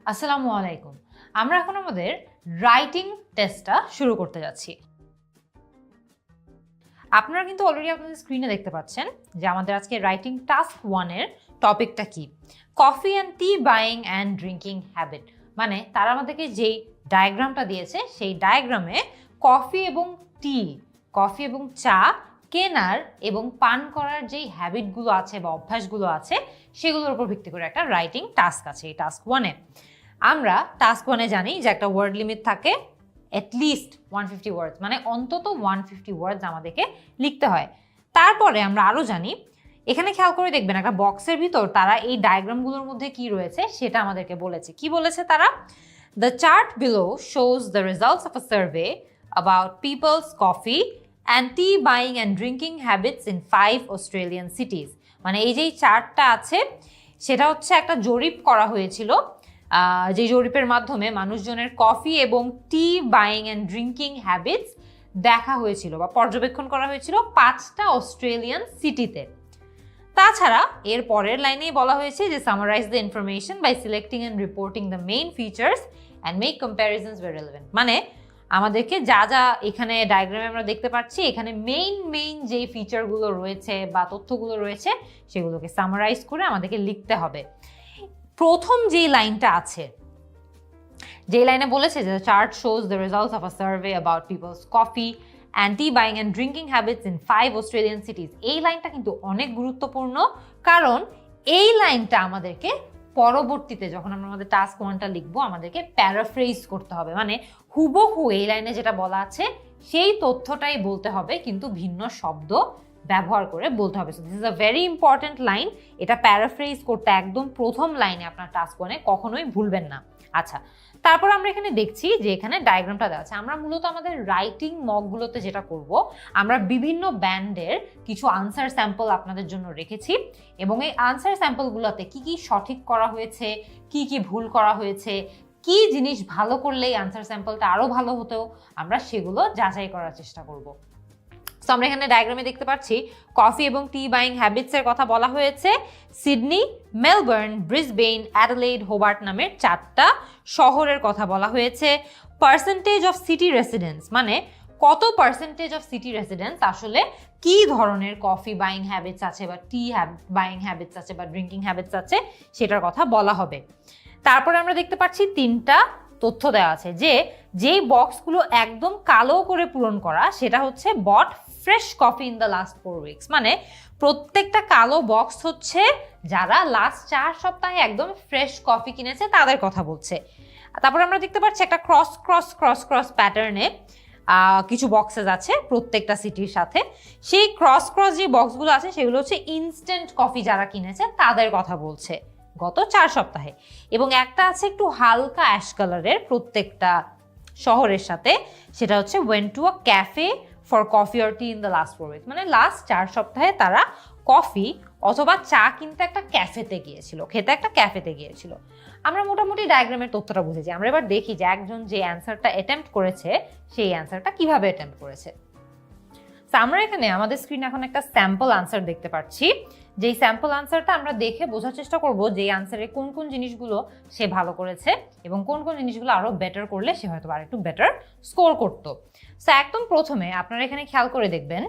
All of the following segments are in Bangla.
আসসালামু আলাইকুম। আমরা এখন আমাদের রাইটিং টেস্টটা শুরু করতে যাচ্ছি। আপনারা কিন্তু অলরেডি আপনাদের স্ক্রিনে দেখতে পাচ্ছেন যে আমাদের আজকে রাইটিং টাস্ক 1 এর টপিকটা কি, coffee and tea buying and drinking habit. মানে তারা আমাদেরকে যেই ডায়াগ্রামটা দিয়েছে সেই ডায়াগ্রামে কফি এবং চা কেনার এবং পান করার যেই হ্যাবিটগুলো আছে বা অভ্যাসগুলো আছে সেগুলোর উপর ভিত্তি করে একটা রাইটিং টাস্ক আছে এই টাস্ক 1-এ। আমরা টাস্ক 1-এ জানি যে একটা ওয়ার্ড লিমিট থাকে অ্যাটলিস্ট 150 ওয়ার্ডস, মানে অন্তত 150 ওয়ার্ডস আমাদেরকে লিখতে হয়। তারপরে আমরা আরও জানি, এখানে খেয়াল করে দেখবেন একটা বক্সের ভিতর তারা এই ডায়াগ্রামগুলোর মধ্যে কি রয়েছে সেটা আমাদেরকে বলেছে। কি বলেছে তারা? The chart below shows the results of a survey about people's coffee and tea buying and drinking habits in 5 Australian cities. মানে এই যে চার্টটা আছে সেটা হচ্ছে একটা জরিপ করা হয়েছিল, যে জরিপের মাধ্যমে মানুষজনের কফি এবং টি বাইং অ্যান্ড ড্রিঙ্কিং হ্যাবিটস দেখা হয়েছিল বা পর্যবেক্ষণ করা হয়েছিল 5টা অস্ট্রেলিয়ান সিটিতে। তাছাড়া এর পরের লাইনেই বলা হয়েছে যে summarise the information by selecting and reporting the main features and make comparisons where relevant. মানে আমাদেরকে যা যা এখানে ডায়াগ্রামে আমরা দেখতে পাচ্ছি এখানে মেইন যেই ফিচারগুলো রয়েছে বা তথ্যগুলো রয়েছে সেগুলোকে সামারাইজ করে আমাদেরকে লিখতে হবে। প্রথম যেই লাইনটা আছে, যেই লাইনে বলেছে যে chart shows the results of a survey about people's coffee and tea buying and drinking habits in 5 Australian cities, এই লাইনটা কিন্তু অনেক গুরুত্বপূর্ণ, কারণ এই লাইনটা আমাদেরকে পরবর্তীতে যখন আমরা আমাদের টাস্ক 1টা লিখবো আমাদেরকে প্যারাফ্রেজ করতে হবে। মানে হুবহু এই লাইনে যেটা বলা আছে সেই তথ্যটাই বলতে হবে, কিন্তু ভিন্ন শব্দ ব্যবহার করে বলতে হবে। So this is a very important line. এটা প্যারাফ্রেজ করতে একদম প্রথম লাইনে আপনার টাস্ক 1-এ কখনোই ভুলবেন না। আচ্ছা, তারপর আমরা এখানে দেখছি যে এখানে ডায়াগ্রামটা দেওয়া আছে। আমরা মূলত আমাদের রাইটিং মকগুলোতে যেটা করব, আমরা বিভিন্ন ব্যান্ডের কিছু আনসার স্যাম্পল আপনাদের জন্য রেখেছি এবং এই আনসার স্যাম্পলগুলোতে কি কি সঠিক করা হয়েছে, কি কি ভুল করা হয়েছে, কি জিনিস ভালো করলে এই আনসার স্যাম্পলটা আরও ভালো হতো, আমরা সেগুলো যাচাই করার চেষ্টা করব। সো আমরা এখানে ডায়াগ্রামে দেখতে পাচ্ছি কফি এবং টি বাইং হ্যাবিটসের কথা বলা হয়েছে। সিডনি, মেলবোর্ন, ব্রিসবেন, অ্যাডেলেড, হোবার্ট নামের 4টা শহরের কথা বলা হয়েছে। পার্সেন্টেজ অফ সিটি রেসিডেন্টস, মানে কত পার্সেন্টেজ অফ সিটি রেসিডেন্টস আসলে কি ধরনের কফি বাইং হ্যাবিটস আছে বা টি বাইং হ্যাবিটস আছে বা ড্রিঙ্কিং হ্যাবিটস আছে সেটার কথা বলা হবে। তারপরে আমরা দেখতে পাচ্ছি 3টা তথ্য দেওয়া আছে যে যেই বক্সগুলো একদম কালো করে পূরণ করা সেটা হচ্ছে bought fresh coffee in the last 4 weeks. মানে প্রত্যেকটা কালো বক্স হচ্ছে যারা লাস্ট 4 সপ্তাহে একদম ফ্রেশ কফি কিনেছে তাদের কথা বলছে। তারপর আমরা দেখতে পাচ্ছি একটা ক্রস প্যাটার্নে কিছু বক্সেস আছে প্রত্যেকটা সিটির সাথে। সেই ক্রস যে বক্সগুলো আছে সেগুলো হচ্ছে ইনস্ট্যান্ট কফি যারা কিনেছে তাদের কথা বলছে গত 4 সপ্তাহে। এবং একটা আছে একটু হালকা অ্যাশ কালারের প্রত্যেকটা শহরের সাথে, সেটা হচ্ছে went to a cafe for coffee or T in the last 4 weeks. মানে লাস্ট 4 সপ্তাহে তারা কফি অথবা চা কিনতে একটা ক্যাফেতে গিয়েছিল, খেতে একটা ক্যাফেতে গিয়েছিল। আমরা মোটামুটি ডায়াগ্রামের তথ্যটা বুঝেছি। আমরা এবার দেখি যে একজন যে অ্যান্সারটা অ্যাটেম্প্ট করেছে সেই অ্যান্সারটা কিভাবে অ্যাটেম্প্ট করেছে। তো আমরা এখানে আমাদের স্ক্রিনে এখন একটা স্যাম্পল আনসার দেখতে পাচ্ছি। যেই স্যাম্পল আনসারটা আমরা দেখে বোঝার চেষ্টা করব যে আনসারে কোন কোন জিনিসগুলো সে ভালো করেছে এবং কোন কোন জিনিসগুলো আরো বেটার করলে সে হয়তো আরেকটু বেটার স্কোর করতো। সো একদম প্রথমে আপনারা এখানে খেয়াল করে দেখবেন,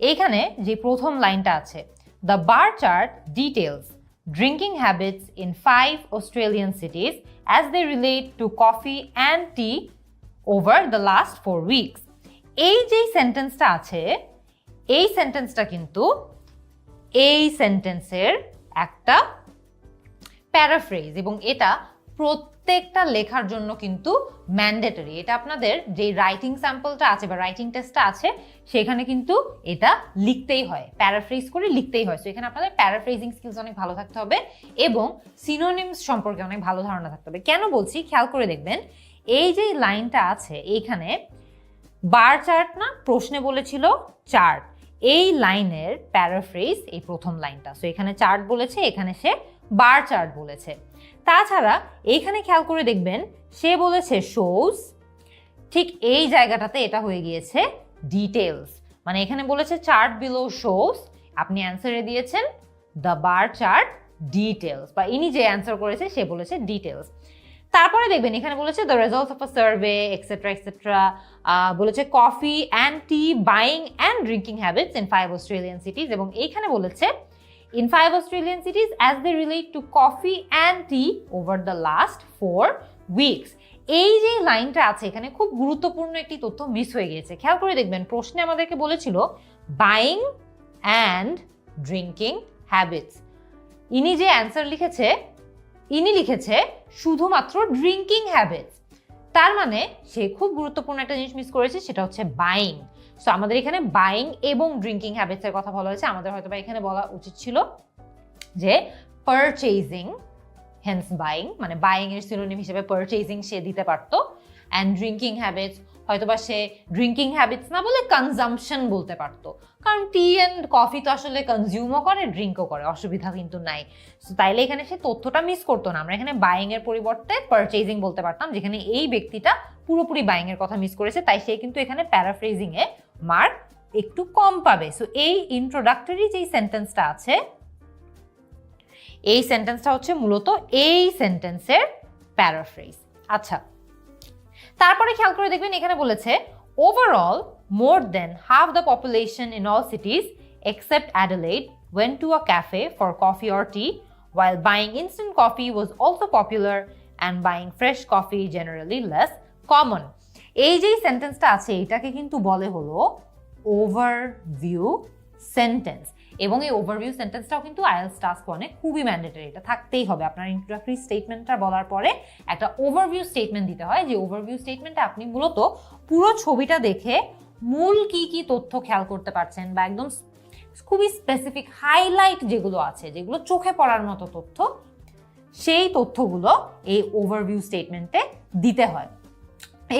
এইখানে যে প্রথম লাইনটা আছে, the bar chart details drinking habits in 5 Australian cities as they relate to coffee and tea over the last 4 weeks. এই যে সেন্টেন্সটা আছে এই সেন্টেন্সটা কিন্তু এই সেন্টেন্সের একটা প্যারাফ্রেজ এবং এটা প্রত্যেকটা লেখার জন্য কিন্তু ম্যান্ডেটরি। এটা আপনাদের যে রাইটিং স্যাম্পলটা আছে বা রাইটিং টেস্টটা আছে সেখানে কিন্তু এটা লিখতেই হয়, প্যারাফ্রেজ করে লিখতেই হয়। সো এখানে আপনাদের প্যারাফ্রেজিং স্কিলস অনেক ভালো থাকতে হবে এবং সিনোনিমস সম্পর্কে অনেক ভালো ধারণা থাকতে হবে। কেন বলছি খেয়াল করে দেখবেন, এই যে লাইনটা আছে এইখানে বার চার্ট না, প্রশ্নে বলেছিল চার্ট, এই লাইনের প্যারাফ্রেজ এই প্রথম লাইনটা। সো এখানে চার্ট বলেছে, এখানে সে বার চার্ট বলেছে। তাছাড়া এইখানে খেয়াল করে দেখবেন সে বলেছে শোজ, ঠিক এই জায়গাটাতে এটা হয়ে গিয়েছে ডিটেলস। মানে এখানে বলেছে চার্ট বিলো শোজ, আপনি অ্যান্সারে দিয়েছেন দ্য বার চার্ট ডিটেলস, বা ইনি যে অ্যান্সার করেছে সে বলেছে ডিটেলস। তারপরে দেখবেন এখানে বলেছে the results of a survey etcetera etcetera, বলেছে coffee and tea buying and drinking habits in 5 Australian cities, এবং এইখানে বলেছে in 5 Australian cities as they relate to coffee and tea over the last 4 weeks. এই যে লাইনটা আছে এখানে খুব গুরুত্বপূর্ণ একটি তথ্য মিস হয়ে গিয়েছে। খেয়াল করে দেখবেন প্রশ্নে আমাদেরকে বলেছিল বাইং অ্যান্ড ড্রিঙ্কিং হ্যাবিটস, ইনি যে অ্যান্সার লিখেছে ইনি লিখেছে শুধুমাত্র ড্রিঙ্কিং হ্যাবিটস, তার মানে সে খুব গুরুত্বপূর্ণ একটা জিনিস মিস করেছে, সেটা হচ্ছে বাইং। সো আমাদের এখানে বাইং এবং ড্রিঙ্কিং হ্যাবিটসের কথা বলা হয়েছে, আমাদের হয়তো বা এখানে বলা উচিত ছিল যে পারচেজিং, হেন্স বাইং, মানে বাইং এর সিনোনিম হিসেবে পারচেজিং সে দিতে পারতো, অ্যান্ড ড্রিঙ্কিং হ্যাবিটস হয়তোবা সে ড্রিঙ্কিং হ্যাবিটস না বলে কনজাম্পশন বলতে পারতো, কারণ টি অ্যান্ড কফি তো আসলে কনজিউমও করে ড্রিঙ্কও করে, অসুবিধা কিন্তু নাই। সো তাইলে এখানে সে তথ্যটা মিস করতো না, আমরা এখানে বাইং এর পরিবর্তে পারচেজিং বলতে পারতাম, যেখানে এই ব্যক্তিটা পুরোপুরি বাইং এর কথা মিস করেছে, তাই সে কিন্তু এখানে প্যারাফ্রেজিং এ মার্ক একটু কম পাবে। সো এই ইন্ট্রোডাক্টরি যে সেন্টেন্সটা আছে, এই সেন্টেন্সটা হচ্ছে মূলত এই সেন্টেন্সের প্যারাফ্রেজ। আচ্ছা, তারপরে খেয়াল করে দেখবেন এখানে বলেছে overall more than half the population in all cities except Adelaide went to a cafe for coffee or tea, while buying instant coffee was also popular and buying fresh coffee generally less common. এই যে সেন্টেন্সটা আছে এটাকে কিন্তু বলে হলো ওভারভিউ সেন্টেন্স, এবং এই ওভারভিউ সেন্টেন্সটাও কিন্তু আইএলটিএস টাস্ক 1 এ খুবই ম্যান্ডেটরি, এটা থাকতেই হবে। আপনার ইন্ট্রোডাক্টরি স্টেটমেন্টটা বলার পরে একটা ওভারভিউ স্টেটমেন্ট দিতে হয়, যে ওভারভিউ স্টেটমেন্টে আপনি মূলত পুরো ছবিটা দেখে মূল কি কি তথ্য খেয়াল করতে পারছেন, বা একদম খুবই স্পেসিফিক হাইলাইট যেগুলো আছে, যেগুলো চোখে পড়ার মতো তথ্য, সেই তথ্যগুলো এই ওভারভিউ স্টেটমেন্টে দিতে হয়।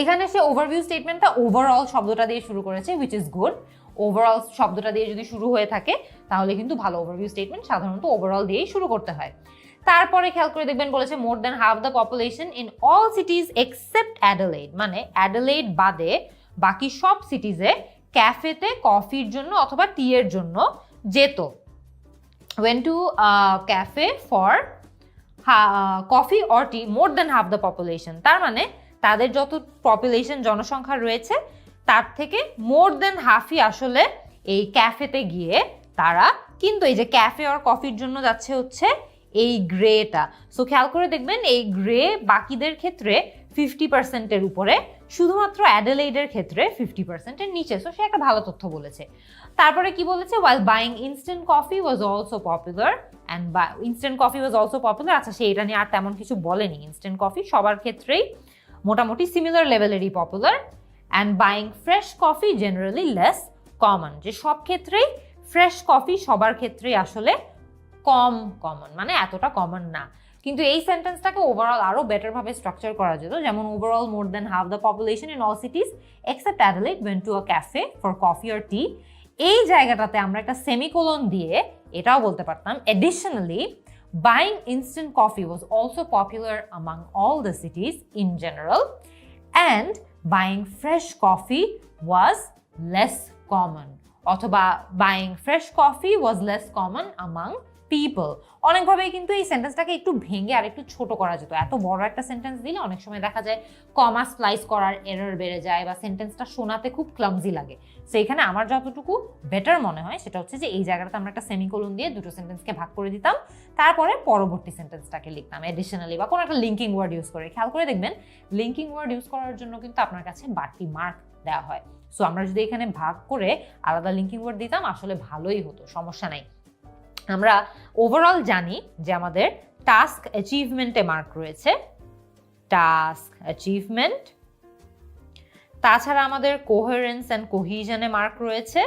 এখানে সে ওভারভিউ স্টেটমেন্টটা ওভারঅল শব্দটা দিয়ে শুরু করেছে, হুইচ ইজ গুড। ওভারঅল শব্দটা দিয়ে যদি শুরু হয়ে থাকে তাহলে কিন্তু ভালো। ওভারভিউ স্টেটমেন্ট সাধারণত ওভারঅল দিয়েই শুরু করতে হয়। তারপরে খেয়াল করে দেখবেন বলেছে more than half the population in all cities except Adelaide, মানে অ্যাডিলেড বাদে বাকি সব সিটিজে ক্যাফেতে কফির জন্য অথবা টি এর জন্য যেত। went to a cafe for coffee or tea more than half the population, তার মানে তাদের যত পপুলেশন জনসংখ্যা রয়েছে তার থেকে মোর দেন হাফই আসলে এই ক্যাফেতে গিয়ে তারা কিন্তু এই যে ক্যাফে আর কফির জন্য যাচ্ছে হচ্ছে এই গ্রেটা। সো খেয়াল করে দেখবেন এই গ্রে বাকিদের ক্ষেত্রে 50%-এর উপরে, শুধুমাত্র অ্যাডিলেডের ক্ষেত্রে 50%-এর নিচে। সো সে একটা ভালো তথ্য বলেছে। তারপরে কি বলেছে, while buying instant coffee was also popular and instant coffee was also popular, আচ্ছা সে এটা নিয়ে আর তেমন কিছু বলেনি। ইনস্ট্যান্ট কফি সবার ক্ষেত্রেই মোটামুটি সিমিলার লেভেলেরই popular, and buying fresh coffee generally less common, যে সব ক্ষেত্রেই ফ্রেশ কফি সবার ক্ষেত্রেই আসলে কম কমন, মানে এতটা কমন না। কিন্তু এই সেন্টেন্সটাকে ওভারঅল আরো বেটার ভাবে স্ট্রাকচার করা যেত, যেমন overall more than half the population in all cities except Adelaide went to a cafe for coffee or tea, এই জায়গাটাতে আমরা একটা সেমিকোলন দিয়ে এটাও বলতে পারতাম additionally buying instant coffee was also popular among all the cities in general, and buying fresh coffee was less common, অথবা buying fresh coffee was less common among people। অনেকভাবেই কিন্তু এই সেন্টেন্সটাকে একটু ভেঙে আর একটু ছোট করা যেত। এত বড় একটা সেন্টেন্স দিলে অনেক সময় দেখা যায় কমা স্প্লাইস করার এরর বেড়ে যায়, বা সেন্টেন্সটা শোনাতে খুব ক্লামজি লাগে। সো এখানে আমার যতটুকু বেটার মনে হয় সেটা হচ্ছে যে এই জায়গাটাতে আমরা একটা সেমিকোলন দিয়ে দুটো সেন্টেন্সকে ভাগ করে দিতাম, তারপরে পরবর্তী সেন্টেন্সটাকে লিখতাম এডিশনালি বা কোনো একটা লিঙ্কিং ওয়ার্ড ইউজ করে। খেয়াল করে দেখবেন লিঙ্কিং ওয়ার্ড ইউজ করার জন্য কিন্তু আপনার কাছে বাড়তি মার্ক দেওয়া হয়। সো আমরা যদি এখানে ভাগ করে আলাদা লিঙ্কিং ওয়ার্ড দিতাম আসলে ভালোই হতো, সমস্যা নাই। আমরা ওভারঅল জানি যে আমাদের টাস্ক অ্যাচিভমেন্টে মার্ক রয়েছে, টাস্ক অ্যাচিভমেন্ট। তাছাড়া আমাদের কোহেরেন্স অ্যান্ড কোহিশনে মার্ক রয়েছে,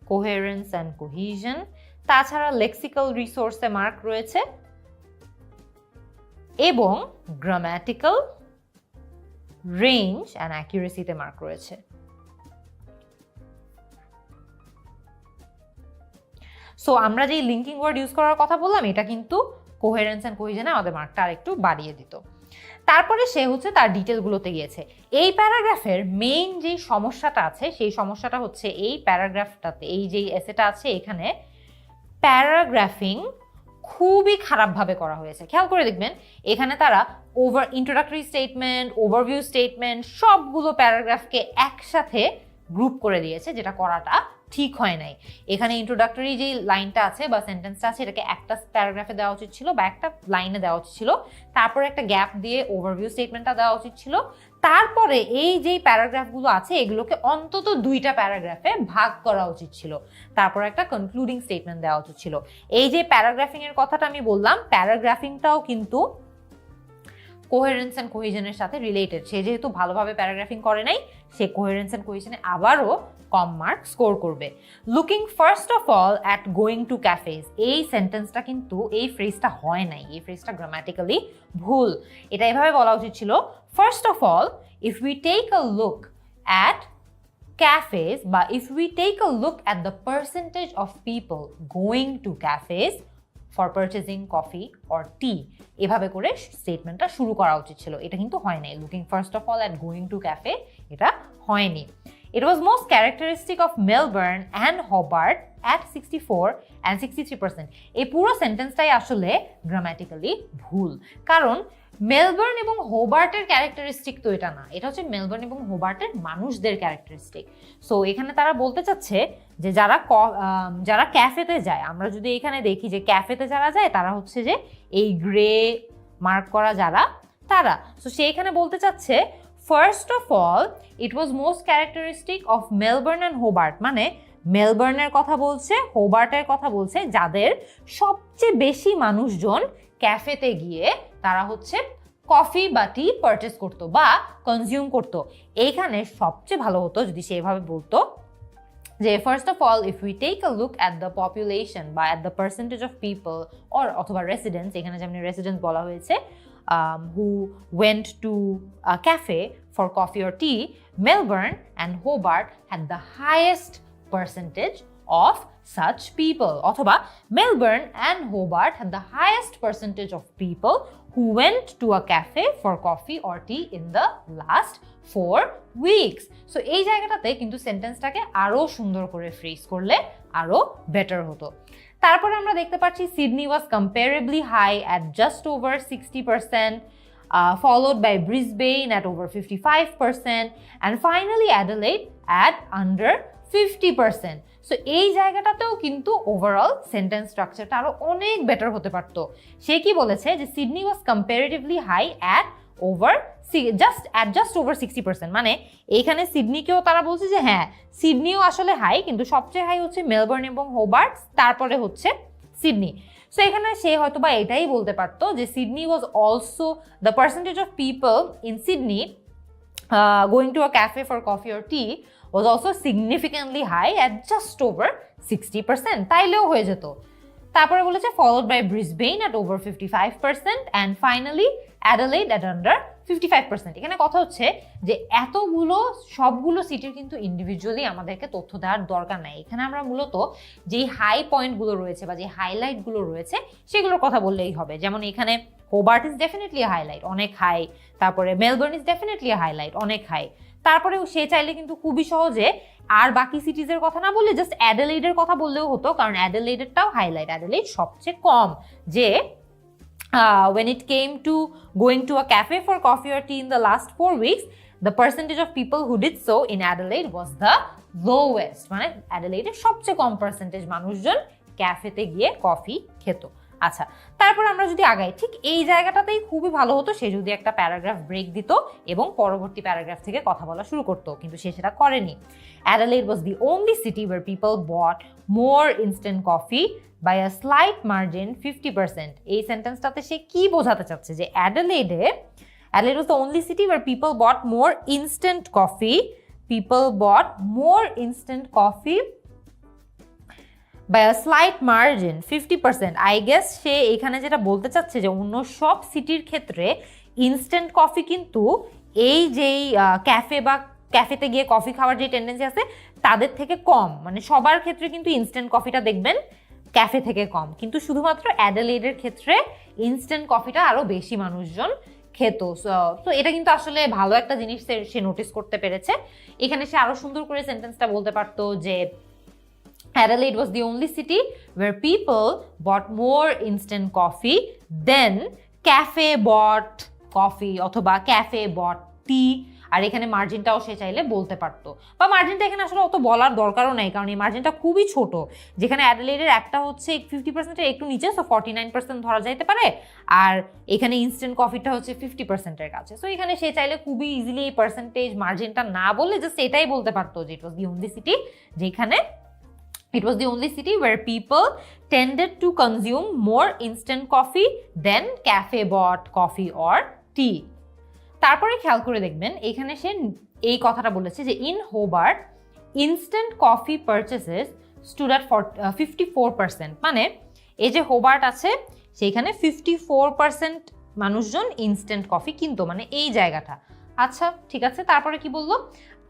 কোহেরেন্স অ্যান্ড কোহিশন। তাছাড়া লেক্সিক্যাল রিসোর্সে মার্ক রয়েছে, এবং গ্রামাটিক্যাল রেঞ্জ অ্যান্ড অ্যাকিউরেসিতে মার্ক রয়েছে। সো আমরা যে লিঙ্কিং ওয়ার্ড ইউজ করার কথা বললাম এটা কিন্তু কোহেরেন্স অ্যান্ড কোহিশনে আমাদের মার্কটা আরেকটু বাড়িয়ে দিত। তারপরে সে হচ্ছে তার ডিটেলগুলোতে গিয়েছে। এই প্যারাগ্রাফের মেইন যে সমস্যাটা আছে সেই সমস্যাটা হচ্ছে এই প্যারাগ্রাফটাতে, এই যে এসেটা আছে এখানে প্যারাগ্রাফিং খুবই খারাপভাবে করা হয়েছে। খেয়াল করে দেখবেন এখানে তারা ইন্ট্রোডাক্টরি স্টেটমেন্ট, ওভারভিউ স্টেটমেন্ট সবগুলো প্যারাগ্রাফকে একসাথে গ্রুপ করে দিয়েছে, যেটা করাটা ঠিক হয় নাই। এখানে ইন্ট্রোডাক্টরি যে লাইনটা আছে বা সেন্টেন্সটা আছে এটাকে একটা প্যারাগ্রাফে দেওয়া উচিত ছিল বা একটা লাইনে দেওয়া উচিত ছিল, তারপরে একটা গ্যাপ দিয়ে ওভারভিউ স্টেটমেন্টটা দেওয়া উচিত ছিল, তারপরে এই যে প্যারাগ্রাফগুলো আছে এগুলোকে অন্তত 2টা প্যারাগ্রাফে ভাগ করা উচিত ছিল, তারপর একটা কনক্লুডিং স্টেটমেন্ট দেওয়া উচিত ছিল। এই যে প্যারাগ্রাফিং এর কথাটা আমি বললাম, প্যারাগ্রাফিংটাও কিন্তু কোহেরেন্স অ্যান্ড কোহেশনের সাথে রিলেটেড। সে যেহেতু ভালোভাবে প্যারাগ্রাফিং করে নাই, সে কোহেরেন্স অ্যান্ড কোহেশনে আবারও কম মার্ক স্কোর করবে। Looking first of all at going two ক্যাফেজ, এই সেন্টেন্সটা কিন্তু, এই ফ্রেজটা হয় নাই, এই ফ্রেজটা গ্রামাটিক্যালি ভুল। এটা এভাবে বলা উচিত ছিল, first of all if we take a look at cafes, but if we take a look at the percentage of people going to cafes for purchasing coffee or tea, এভাবে করে স্টেটমেন্টটা শুরু করা উচিত ছিল। এটা কিন্তু হয় নাই। Looking first of all at going two cafe, এটা হয়নি। It was most characteristic of Melbourne and Hobart at 64 and 63%. এই পুরো সেন্টেন্সটাই আসলে গ্রামাটিক্যালি ভুল, কারণ মেলবোর্ন এবং হোবার্টের ক্যারেক্টারিস্টিক তো এটা না, এটা হচ্ছে মেলবোর্ন এবং হোবার্টের মানুষদের ক্যারেক্টারিস্টিক। সো এখানে তারা বলতে চাচ্ছে যে যারা ক্যাফেতে যায়, আমরা যদি এখানে দেখি যে ক্যাফেতে যারা যায় তারা হচ্ছে যে এই গ্রে মার্ক করা যারা, তারা। সো সে এখানে বলতে চাচ্ছে first of all it was most characteristic of Melbourne and Hobart, মানে মেলবোর্নের কথা বলছে, হোবার্টের কথা বলছে, যাদের সবচেয়ে বেশি মানুষজন ক্যাফেতে গিয়ে তারা হচ্ছে কফি বা টি পারচেস করতো বা কনজিউম করতো। এইখানে সবচেয়ে ভালো হতো যদি সে এভাবে বলতো যে first of all if we take a look at the population বা at the percentage of people অথবা রেসিডেন্টস, এখানে যেমন রেসিডেন্টস বলা হয়েছে, who went to a cafe for coffee or tea, Melbourne and Hobart had the highest percentage of such people. অথবা Melbourne and Hobart had the highest percentage of people who went to a cafe for coffee or tea in the last 4 weeks. So এই জায়গাটাতে কিন্তু সেন্টেন্সটাকে আরো সুন্দর করে ফ্রেজ করলে আরো বেটার হতো। তারপরে আমরা দেখতে পাচ্ছি Sydney was comparably high at just over 60%, followed by Brisbane at over 55%, and finally Adelaide at under 50%. So এই জায়গাটাতেও কিন্তু ওভারঅল সেন্টেন্স স্ট্রাকচারটা আরো অনেক বেটার হতে পারতো। সে কি বলেছে যে Sydney was comparatively high at just over 60%, মানে এইখানে সিডনিকেও তারা বলছে যে হ্যাঁ সিডনিও আসলে হাই, কিন্তু সবচেয়ে হাই হচ্ছে মেলবোর্ন এবং হোবার্ট, তারপরে হচ্ছে সিডনি। সো এখানে সে হয়তো বা এটাই বলতে পারতো যে Sydney was also the percentage of people in Sydney going to a cafe for coffee or T was also significantly high at just over 60%, তাইলেও হয়ে যেত। তারপরে বলেছে followed by Brisbane at over 55% and finally Adelaide at under 55%। এখানে কথা হচ্ছে যে সবগুলো সিটির কিন্তু ইন্ডিভিজুয়ালি আমাদেরকে তথ্য দেওয়ার দরকার নাই। এখানে আমরা মূলত যেই হাই পয়েন্টগুলো রয়েছে বা যে হাইলাইটগুলো রয়েছে সেগুলোর কথা বললেই হবে। যেমন এখানে হোবার্ট ইজ ডেফিনেটলি হাইলাইট, অনেক হাই, তারপরে মেলবোর্ন ইজ ডেফিনেটলি হাইলাইট, অনেক হাই। তারপরেও সে চাইলে কিন্তু খুবই সহজে আর বাকি সিটিজের কথা না বললে জাস্ট অ্যাডেলেডের কথা বললেও হতো, কারণ অ্যাডেলেডেরটাও হাইলাইট। অ্যাডেলেড সবচেয়ে কম, যে when it came to going to a cafe for coffee or tea in the last 4 weeks, the percentage of people who did so in Adelaide was the lowest, মানে অ্যাডেলেডের সবচেয়ে কম পার্সেন্টেজ মানুষজন ক্যাফেতে গিয়ে কফি খেত। আচ্ছা, তারপর আমরা যদি আগাই, ঠিক এই জায়গাটাতেই খুবই ভালো হতো সে যদি একটা প্যারাগ্রাফ ব্রেক দিত এবং পরবর্তী প্যারাগ্রাফ থেকে কথা বলা শুরু করতো, কিন্তু সে সেটা করেনি। Adelaide was the only city where people bought more instant coffee by a slight margin, 50%. এই সেন্টেন্সটাতে সে কি বোঝাতে চাচ্ছে যে Adelaide was the only city where people bought more instant coffee. People bought more instant coffee by a slight margin, 50%. I guess সে এখানে যেটা বলতে চাচ্ছে যে অন্য সব সিটির ক্ষেত্রে ইনস্ট্যান্ট কফি কিন্তু এই যেই ক্যাফেতে গিয়ে কফি খাওয়ার যে টেন্ডেন্সি আছে তাদের থেকে কম, মানে সবার ক্ষেত্রে কিন্তু ইনস্ট্যান্ট কফিটা দেখবেন ক্যাফে থেকে কম, কিন্তু শুধুমাত্র অ্যাডেলেডের ক্ষেত্রে ইনস্ট্যান্ট কফিটা আরো বেশি মানুষজন খেত। তো এটা কিন্তু আসলে ভালো একটা জিনিস সে নোটিস করতে পেরেছে। এখানে সে আরো সুন্দর করে সেন্টেন্সটা বলতে পারতো যে Adelaide was the only city where people bought more instant coffee than cafe bought coffee অথবা cafe bought tea। আর এখানে মার্জিনটাও সে চাইলে বলতে পারতো, বা মার্জিনটা এখানে আসলে অত বলার দরকারও নেই, কারণ এই মার্জিনটা খুবই ছোট। যেখানে অ্যাডিলেডের একটা হচ্ছে 50%-এর একটু নিচে, সো 49% ধরা যাইতে পারে, আর এখানে ইনস্ট্যান্ট কফিটা হচ্ছে 50%-এর কাছে। সো এখানে সে চাইলে খুবই ইজিলি এই পার্সেন্টেজ মার্জিনটা না বলে জাস্ট এটাই বলতে পারতো যে ইট ওয়াজ দি অনলি সিটি যেখানে it was the only city where people tended to consume more instant coffee than cafe bought coffee or tea। তারপরে খেয়াল করে দেখবেন এখানে সে এই কথাটা বলেছে যে in Hobart instant coffee purchases stood at 54%। মানে এই যে হোবার্ট আছে সেইখানে 54% মানুষজন ইনস্ট্যান্ট কফি কিনতো, মানে এই জায়গাটা। আচ্ছা ঠিক আছে, তারপরে কি বললো,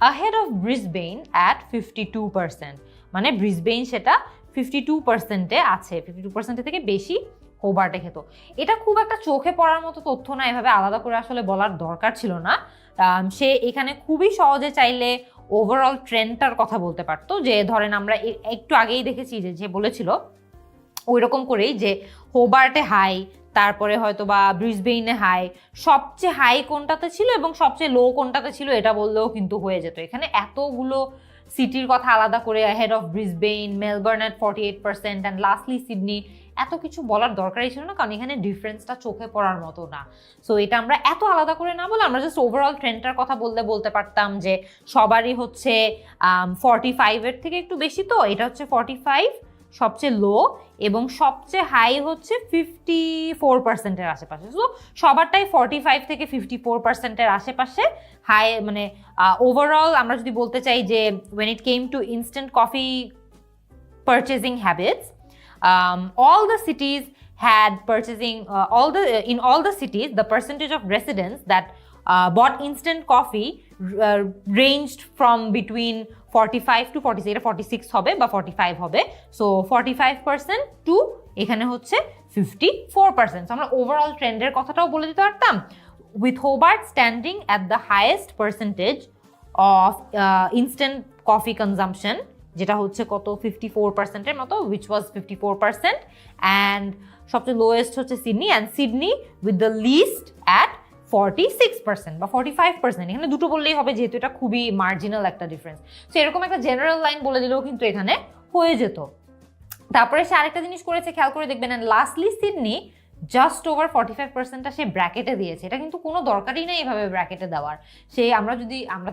ahead of Brisbane at 52%। মানে ব্রিসবেইন সেটা 52%-এ আছে, 52% থেকে বেশি হোবার্টে খেত। এটা খুব একটা চোখে পড়ার মতো তথ্য না, এভাবে আলাদা করে আসলে বলার দরকার ছিল না। সে এখানে খুবই সহজে চাইলে ওভারঅল ট্রেন্ডটার কথা বলতে পারতো, যে ধরেন আমরা একটু আগেই দেখেছি যে বলেছিল ওই রকম করেই যে হোবার্টে হাই, তারপরে হয়তো বা ব্রিসবেইনে হাই, সবচেয়ে হাই কোনটাতে ছিল এবং সবচেয়ে লো কোনটাতে ছিল এটা বললেও কিন্তু হয়ে যেত। এখানে এতগুলো সিটির কথা আলাদা করে head of Brisbane, Melbourne at 48% and lastly Sydney, এত কিছু বলার দরকারই ছিল না, কারণ এখানে ডিফারেন্সটা চোখে পড়ার মতো না। সো এটা আমরা এত আলাদা করে না বলে আমরা জাস্ট ওভারঅল ট্রেন্ডটার কথা বলতে পারতাম যে সবারই হচ্ছে 45-এর থেকে একটু বেশি, তো এটা হচ্ছে 45 সবচেয়ে লো এবং সবচেয়ে হাই হচ্ছে 54%-এর আশেপাশে। সো সবারটাই 45 থেকে 54%-এর আশেপাশে হাই। মানে ওভারঅল আমরা যদি বলতে চাই যে when it came to instant coffee purchasing habits, all the cities had purchasing in all the cities the percentage of residents that bought instant coffee ranged from between 45 to 46, এটা 46 হবে বা 45 হবে। সো 45% টু এখানে হচ্ছে 54%। আমরা ওভারঅল ট্রেন্ডের কথাটাও বলে দিতে পারতাম, with Hobart standing at the highest percentage of instant coffee consumption, যেটা হচ্ছে কত 54%-এর মতো, which was 54%, and সবচেয়ে লোয়েস্ট হচ্ছে Sydney, and Sydney with the least at 46% বা 45%। এখানে দুটো বললেই হবে যেহেতু এটা খুবই মার্জিনাল একটা ডিফারেন্স। সো এরকম একটা জেনারেল লাইন বলে দিলেও কিন্তু এখানে হয়ে যেত। তারপরে সে আরেকটা জিনিস করেছে, খেয়াল করে দেখবেন, and lastly Sydney just over 45%-টা সে ব্র্যাকেটে দিয়েছে। এটা কিন্তু কোনো দরকারই নেই এইভাবে ব্র্যাকেটে দেওয়ার। সে আমরা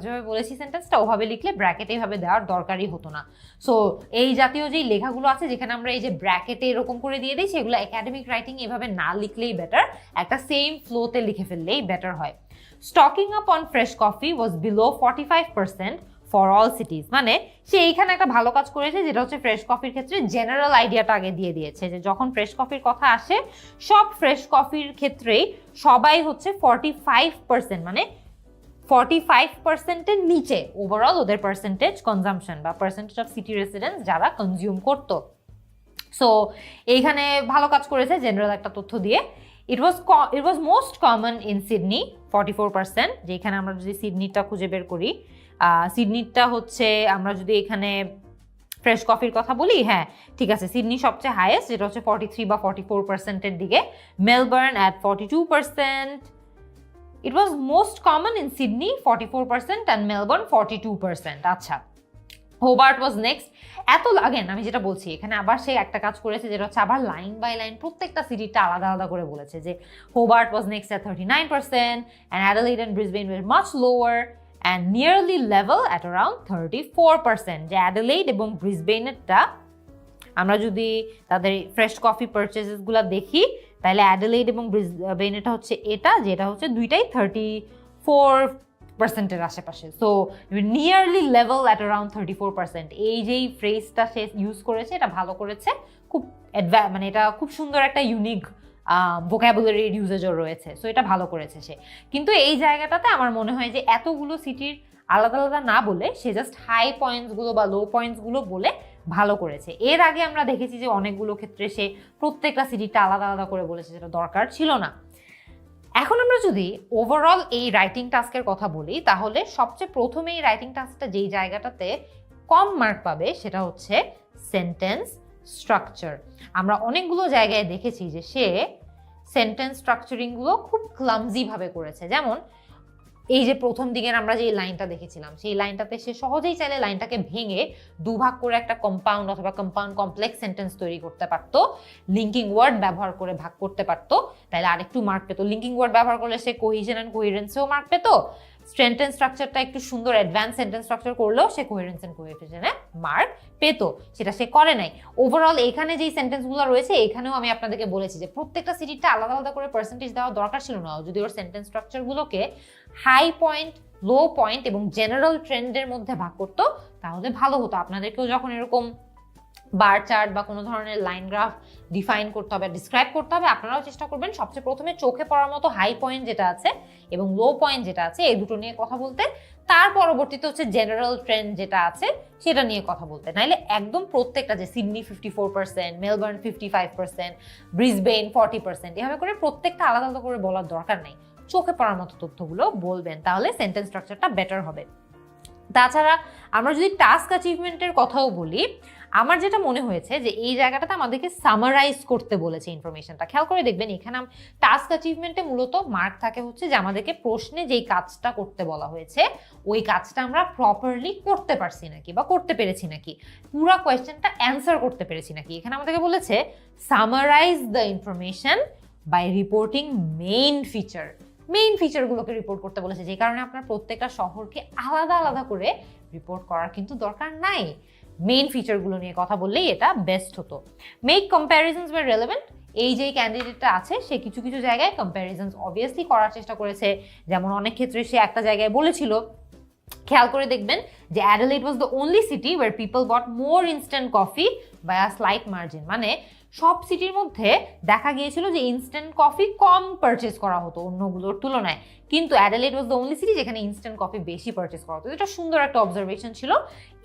যেভাবে বলেছি সেন্টেন্সটা ওভাবে লিখলে ব্র্যাকেটে এইভাবে দেওয়ার দরকারই হতো না। সো এই জাতীয় যেই লেখাগুলো আছে যেখানে আমরা এই যে ব্র্যাকেটে এরকম করে দিয়ে দিই, সেগুলো একাডেমিক রাইটিং এভাবে না লিখলেই বেটার, একটা সেম ফ্লোতে লিখে ফেললেই বেটার হয়। Stocking up on fresh coffee was below 45% for all সিটিজ। মানে সে এইখানে একটা ভালো কাজ করেছে, যেটা হচ্ছে ফ্রেশ কফির ক্ষেত্রে জেনারেল আইডিয়াটা আগে দিয়ে দিয়েছে যে যখন ফ্রেশ কফির কথা আসে সব ফ্রেশ কফির ক্ষেত্রেই সবাই হচ্ছে 45%, মানে 45%-এর নিচে ওভারঅল ওদের পার্সেন্টেজ কনজাম্পশন বা পার্সেন্টেজ অফ সিটি রেসিডেন্টস যারা কনজিউম করতো। সো এইখানে ভালো কাজ করেছে জেনারেল একটা তথ্য দিয়ে। It was most common in Sydney 44%, যেখানে আমরা যদি সিডনিটা খুঁজে বের করি, সিডনিটা হচ্ছে আমরা যদি এখানে ফ্রেশ কফির কথা বলি, হ্যাঁ ঠিক আছে, সিডনি সবচেয়ে হাইয়েস্ট, যেটা হচ্ছে 43 বা 44%-এর দিকে। Melbourne at 42%, it was most common in Sydney 44% and Melbourne 42%। আচ্ছা, হোবার্ট ওয়াজ নেক্সট। আগেন আমি যেটা বলছি এখানে আবার সে একটা কাজ করেছে, যেটা হচ্ছে আবার লাইন বাই লাইন প্রত্যেকটা সিটিটা আলাদা আলাদা করে বলেছে যে Hobart was next at 39% and Adelaide and Brisbane were much lower and nearly level at around 34%। যে অ্যাডিলেইড এবং ব্রিসবেনেরটা আমরা যদি তাদের ফ্রেশ কফি পারচেজেসগুলো দেখি, তাহলে অ্যাডিলেইড এবং ব্রিসবেনেরটা হচ্ছে যেটা হচ্ছে দুইটাই 34%-এর আশেপাশে। So nearly level at around 34%। এই যেই ফ্রেজটা সে ইউজ করেছে এটা ভালো করেছে, খুব মানে এটা খুব সুন্দর একটা ইউনিক ভোকাবুলারির ইউজেজও রয়েছে। সো এটা ভালো করেছে সে। কিন্তু এই জায়গাটাতে আমার মনে হয় যে এতগুলো সিটির আলাদা আলাদা না বলে সে জাস্ট হাই পয়েন্টসগুলো বা লো পয়েন্টসগুলো বলে ভালো করেছে। এর আগে আমরা দেখেছি যে অনেকগুলো ক্ষেত্রে সে প্রত্যেকটা সিটিটা আলাদা আলাদা করে বলেছে, যেটা দরকার ছিল না। এখন আমরা যদি ওভারঅল এই রাইটিং টাস্কের কথা বলি, তাহলে সবচেয়ে প্রথমে এই রাইটিং টাস্কটা যেই জায়গাটাতে কম মার্ক পাবে সেটা হচ্ছে সেন্টেন্স স্ট্রাকচার। আমরা অনেকগুলো জায়গায় দেখেছি যে সে সেন্টেন্স স্ট্রাকচারিংগুলো খুব ক্লামজি ভাবে করেছে। যেমন এই যে প্রথম দিকের আমরা যে লাইনটা দেখেছিলাম, সেই লাইনটাতে সে সহজেই চাইলে লাইনটাকে ভেঙে দুভাগ করে একটা কম্পাউন্ড অথবা কম্পাউন্ড কমপ্লেক্স সেন্টেন্স তৈরি করতে পারতো, লিঙ্কিং ওয়ার্ড ব্যবহার করে ভাগ করতে পারতো, তাইলে আরেকটু মার্ক পেতো। লিঙ্কিং ওয়ার্ড ব্যবহার করলে সে কোহিশন অ্যান্ড কোহেরেন্সেও মার্ক পেতো। সেন্টেন্স স্ট্রাকচারটা একটু সুন্দর অ্যাডভান্স সেন্টেন্স স্ট্রাকচার করলেও সে কোহেরেন্স এন্ড কোএফিসিয়েন্টে মার্ক পেতো, সেটা সে করে নাই। ওভারঅল এখানে যেই সেন্টেন্সগুলো রয়েছে, এখানেও আমি আপনাদেরকে বলেছি যে প্রত্যেকটা সিটিটা আলাদা আলাদা করে পার্সেন্টেজ দেওয়া দরকার ছিল না। যদি ওর সেন্টেন্স স্ট্রাকচারগুলোকে হাই পয়েন্ট, লো পয়েন্ট এবং জেনারেল ট্রেন্ডের মধ্যে ভাগ করতো তাহলে ভালো হতো। আপনাদেরকেও যখন এরকম বার চার্ট বা কোনো ধরনের লাইন গ্রাফ ডিফাইন করতে হবে, ডিসক্রাইব করতে হবে, আপনারাও চেষ্টা করবেন সবচেয়ে প্রথমে চোখে পড়ার মতো হাই পয়েন্ট যেটা আছে এবং লো পয়েন্ট যেটা আছে এই দুটো নিয়ে কথা বলতে, তার পরবর্তীতে হচ্ছে জেনারেল ট্রেন্ড যেটা আছে সেটা নিয়ে কথা বলতে। নাইলে একদম প্রত্যেকটা যে সিডনি 54%, মেলবোর্ন 55%, ব্রিসবেন 40%, এভাবে করে প্রত্যেকটা আলাদা আলাদা করে বলার দরকার নেই। চোখে পড়ার মতো তথ্যগুলো বলবেন, তাহলে সেন্টেন্স স্ট্রাকচারটা বেটার হবে। তাছাড়া আমরা যদি টাস্ক অ্যাচিভমেন্টের কথাও বলি, আমার যেটা মনে হয়েছে যে এই জায়গাটাতে আমাদেরকে সামারাইজ করতে বলেছে ইনফরমেশনটা। খেয়াল করে দেখবেন এখানে টাস্ক অ্যাচিভমেন্টে মূলত মার্ক থাকে হচ্ছে যে আমাদেরকে প্রশ্নে যেই কাজটা করতে বলা হয়েছে ওই কাজটা আমরা প্রপারলি করতে পারছি নাকি বা করতে পেরেছি নাকি, পুরো কোয়েশ্চেনটা অ্যান্সার করতে পেরেছি নাকি। এখানে আমাদেরকে বলেছে summarize the information by reporting main feature. Main ফিচারগুলোকে রিপোর্ট করতে বলেছে, যে কারণে আপনার প্রত্যেকটা শহরকে আলাদা আলাদা করে রিপোর্ট করার কিন্তু দরকার নাই। মেইন ফিচারগুলো নিয়ে কথা বললেই এটা বেস্ট হতো। Make comparisons where relevant. এই যে ক্যান্ডিডেটটা আছে সে কিছু কিছু জায়গায় কম্প্যারিজনস অবভিয়াসলি করার চেষ্টা করেছে। যেমন অনেক ক্ষেত্রে সে একটা জায়গায় বলেছিল, খেয়াল করে দেখবেন যে Adelaide was the only city where people got more instant coffee by a slight margin. মানে সব সিটির মধ্যে দেখা গিয়েছিল যে ইনস্ট্যান্ট কফি কম পারচেস করা হতো অন্যগুলোর তুলনায়, কিন্তু Adelaide was the only city যেখানে ইনস্ট্যান্ট কফি বেশি পারচেস করা হতো। এটা সুন্দর একটা অবজারভেশন ছিল।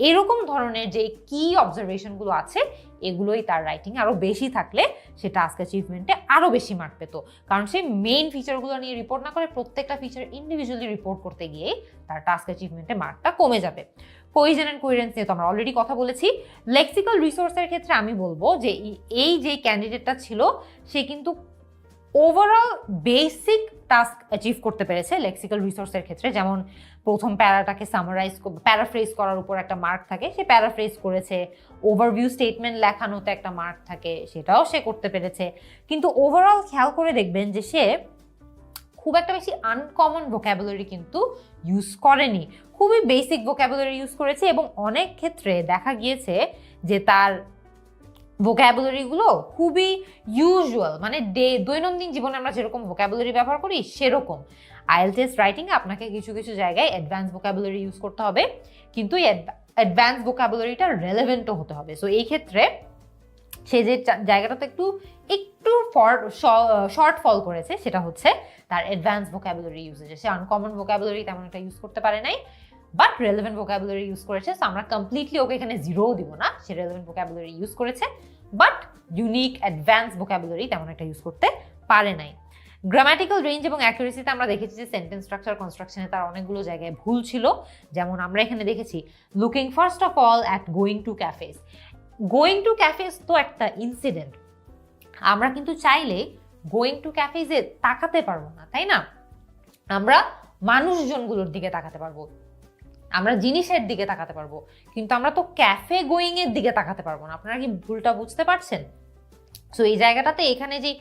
এরকম ধরনের যে কি অবজারভেশনগুলো আছে এগুলোই তার রাইটিং আরও বেশি থাকলে সে টাস্ক অ্যাচিভমেন্টে আরও বেশি মার্ক পেত, কারণ সে মেইন ফিচারগুলো নিয়ে রিপোর্ট না করে প্রত্যেকটা ফিচার ইন্ডিভিজুয়ালি রিপোর্ট করতে গিয়ে তার টাস্ক অ্যাচিভমেন্টে মার্কটা কমে যাবে। কোহেশন এন্ড কোহেরেন্স নিয়ে তো আমরা অলরেডি কথা বলেছি। লেক্সিক্যাল রিসোর্সের ক্ষেত্রে আমি বলবো যে এই যে ক্যান্ডিডেটটা ছিল সে কিন্তু ওভারঅল বেসিক টাস্ক অ্যাচিভ করতে পেরেছে লেক্সিক্যাল রিসোর্সের ক্ষেত্রে। যেমন প্রথম প্যারাটাকে সামারাইজ, প্যারাফ্রেজ করার উপর একটা মার্ক থাকে, সে প্যারাফ্রেজ করেছে। ওভারভিউ স্টেটমেন্ট লেখানোতে একটা মার্ক থাকে, সেটাও সে করতে পেরেছে। কিন্তু ওভারঅল খেয়াল করে দেখবেন যে সে খুব একটা বেশি আনকমন ভোক্যাবুলারি কিন্তু ইউজ করেনি, খুবই বেসিক ভোক্যাবুলারি ইউজ করেছে। এবং অনেক ক্ষেত্রে দেখা গিয়েছে যে তার ভোক্যাবুলারিগুলো খুবই ইউজুয়াল, মানে দৈনন্দিন জীবনে আমরা যেরকম ভোক্যাবুলারি ব্যবহার করি সেরকম। IELTS রাইটিংয়ে আপনাকে কিছু কিছু জায়গায় অ্যাডভান্স ভোক্যাবুলারি ইউজ করতে হবে, কিন্তু এই অ্যাডভান্স ভোক্যাবুলারিটা রেলেভেন্টও হতে হবে। সো এই ক্ষেত্রে সে যে জায়গাটাতে একটু শর্ট ফল করেছে সেটা হচ্ছে তার অ্যাডভান্স ভোক্যাবুলারি ইউজেজে। সে আনকমন ভোক্যাবুলারি তেমন একটা ইউজ করতে পারে নাই, বাট রেলেভেন্ট ভোক্যাবুলারি ইউজ করেছে। সো আমরা কমপ্লিটলি ওকে এখানে জিরোও দিব না, সে রেলেভেন্ট ভোক্যাবুলারি ইউজ করেছে, বাট ইউনিক অ্যাডভান্স ভোক্যাবুলারি তেমন একটা ইউজ করতে পারে নাই। গ্রামাটিক্যাল রেঞ্জ এবং অ্যাকুরেসিতে আমরা দেখেছি যে সেন্টেন্স স্ট্রাকচার কনস্ট্রাকশনে তার অনেকগুলো জায়গায় ভুল ছিল। যেমন আমরা এখানে দেখেছি looking first of all at going to cafes. Going to cafes তো একটা ইনসিডেন্ট, আমরা কিন্তু চাইলে গোয়িং টু ক্যাফেজে তাকাতে পারবো না, তাই না? আমরা মানুষজনগুলোর দিকে তাকাতে পারবো, আমরা জিনিসের দিকে তাকাতে পারবো, কিন্তু আমরা তো ক্যাফে গোয়িং এর দিকে তাকাতে পারবো না। আপনারা কি ভুলটা বুঝতে পারছেন? সো এই জায়গাটাতে এখানে যে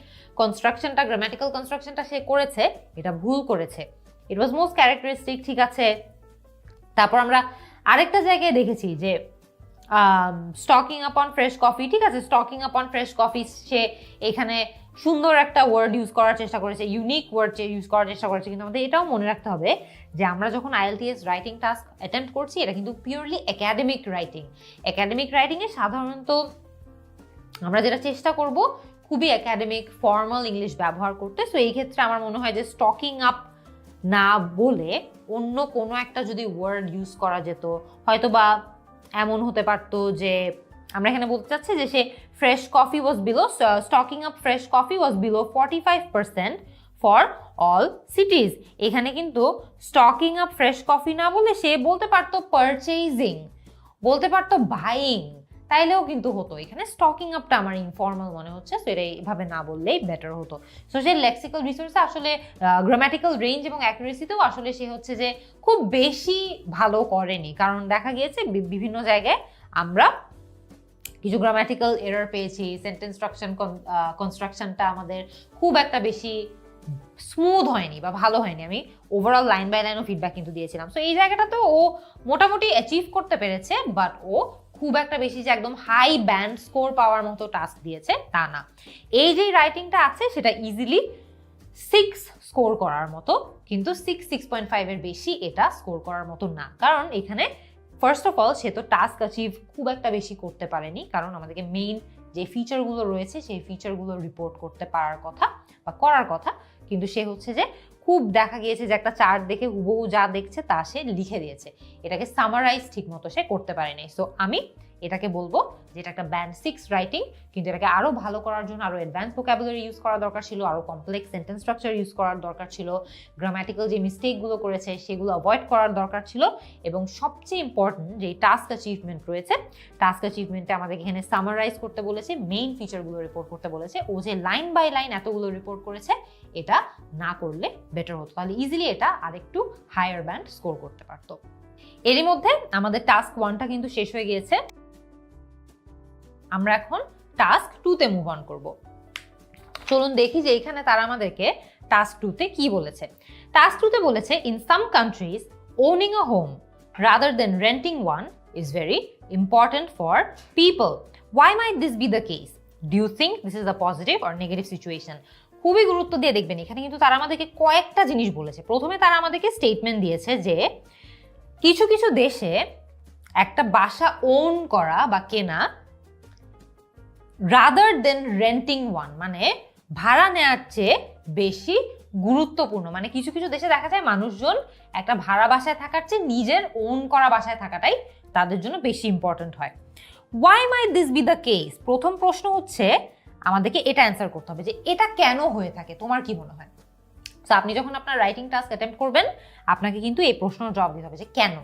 কনস্ট্রাকশনটা, গ্রামাটিক্যাল কনস্ট্রাকশনটা সে করেছে এটা ভুল করেছে। ইট ওয়াজ মোস্ট ক্যারেক্টারিস্টিক, ঠিক আছে। তারপর আমরা আরেকটা জায়গায় দেখেছি যে স্টকিং আপন ফ্রেশ কফি, ঠিক আছে, স্টকিং আপন ফ্রেশ কফি সে এখানে সুন্দর একটা ওয়ার্ড ইউজ করার চেষ্টা করেছে, ইউনিক ওয়ার্ড ইউজ করার চেষ্টা করেছে। কিন্তু আমাদের এটাও মনে রাখতে হবে যে আমরা যখন IELTS রাইটিং টাস্ক অ্যাটেম্প্ট করছি এটা কিন্তু পিওরলি একাডেমিক রাইটিং। একাডেমিক রাইটিংয়ে সাধারণত আমরা যেটা চেষ্টা করব খুবই একাডেমিক ফর্মাল ইংলিশ ব্যবহার করতে। সো এই ক্ষেত্রে আমার মনে হয় যে স্টকিং আপ না বলে অন্য কোনো একটা যদি ওয়ার্ড ইউজ করা যেত, হয়তো বা এমন হতে পারতো যে আমরা এখানে বলতে চাচ্ছি যে সে fresh coffee was below, stocking up fresh coffee was below 45% for all cities. এখানে কিন্তু স্টকিং আপ ফ্রেশ কফি না বলে সে বলতে পারতো পারচেজিং, বলতে পারতো বাইং, তাইলেও কিন্তু হতো। এখানে স্টকিং আপটা আমার ইনফর্মাল মনে হচ্ছে, সো এটা এইভাবে না বললেই বেটার হতো। সো যে লেক্সিক্যাল রিসোর্সে আসলে গ্রামাটিক্যাল রেঞ্জ এবং অ্যাকুরেসিতেও আসলে সে হচ্ছে যে খুব বেশি ভালো করেনি, কারণ দেখা গিয়েছে বিভিন্ন জায়গায় আমরা কিছু গ্রামাটিক্যাল এরর পেয়েছি, সেন্টেন্স কনস্ট্রাকশনটা আমাদের খুব একটা বেশি স্মুথ হয়নি বা ভালো হয়নি। আমি ওভারঅল লাইন বাই লাইনও ফিডব্যাক কিন্তু দিয়েছিলাম। সো এই জায়গাটাতে ও মোটামুটি অ্যাচিভ করতে পেরেছে, বাট ও খুব একটা বেশি যে একদম হাই ব্যান্ড স্কোর পাওয়ার মতো টাস্ক দিয়েছে তা না। এই যে রাইটিংটা আছে সেটা ইজিলি 6 স্কোর করার মতো, কিন্তু 6.5 এর বেশি এটা স্কোর করার মতো না, কারণ এখানে ফার্স্ট অফ অল সে তো টাস্ক অ্যাচিভ খুব একটা বেশি করতে পারেনি, কারণ আমাদেরকে মেইন যে ফিচারগুলো রয়েছে সেই ফিচারগুলো রিপোর্ট করতে পারার কথা বা করার কথা, কিন্তু সে হচ্ছে যে খুব দেখা গিয়েছে যে একটা চার্ট দেখে হুবহু যা দেখছে তা সে লিখে দিয়েছে, এটাকে সামারাইজ ঠিক মতো সে করতে পারেনি। সো আমি এটাকে বলবো যে এটা একটা ব্যান্ড 6 রাইটিং, কিন্তু এটাকে আরো ভালো করার জন্য আরো অ্যাডভান্স ভোকাবুলারি ইউজ করা দরকার ছিল, আরো কমপ্লেক্স সেন্টেন্স স্ট্রাকচার ইউজ করার দরকার ছিল, গ্রামাটিক্যাল যে মিস্টেকগুলো করেছে সেগুলো অ্যাভয়েড করার দরকার ছিল, এবং সবচেয়ে ইম্পর্টেন্ট যে টাস্ক অ্যাচিভমেন্ট রয়েছে, টাস্ক অ্যাচিভমেন্টে আমাদের এখানে সামারাইজ করতে বলেছে, মেইন ফিচারগুলো রিপোর্ট করতে বলেছে, ও যে লাইন বাই লাইন এতগুলো রিপোর্ট করেছে এটা না করলে বেটার হতো, তাহলে ইজিলি এটা আরেকটু হায়ার ব্যান্ড স্কোর করতে পারতো। এরই মধ্যে আমাদের টাস্ক 1টা কিন্তু শেষ হয়ে গিয়েছে, আমরা এখন টাস্ক 2তে মুভ অন করব। চলুন দেখি যে এখানে তারা আমাদেরকে টাস্ক 2তে কি বলেছে। টাস্ক 2তে বলেছে, in some countries owning a home rather than renting one is very important for people. Why might this be the case? Do you think this is a positive or negative situation? খুবই গুরুত্ব দিয়ে দেখবেন, এখানে কিন্তু তারা আমাদেরকে কয়েকটা জিনিস বলেছে। প্রথমে তারা আমাদেরকে স্টেটমেন্ট দিয়েছে যে কিছু কিছু দেশে একটা বাসা ওন করা বা কেনা রাদার দেন রেন্টিং ওয়ান, মানে ভাড়া নেওয়ার চেয়ে বেশি গুরুত্বপূর্ণ। মানে কিছু কিছু দেশে দেখা যায় মানুষজন একটা ভাড়া বাসায় থাকার চেয়ে নিজের ওন করা বাসায় থাকাটাই তাদের জন্য বেশি ইম্পর্টেন্ট হয়। Why might this be the case? প্রথম প্রশ্ন হচ্ছে আমাদেরকে এটা অ্যান্সার করতে হবে যে এটা কেন হয়ে থাকে, তোমার কি মনে হয়? তো আপনি যখন আপনার রাইটিং টাস্ক অ্যাটেম্প্ট করবেন আপনাকে কিন্তু এই প্রশ্নের জবাব দিতে হবে যে কেন।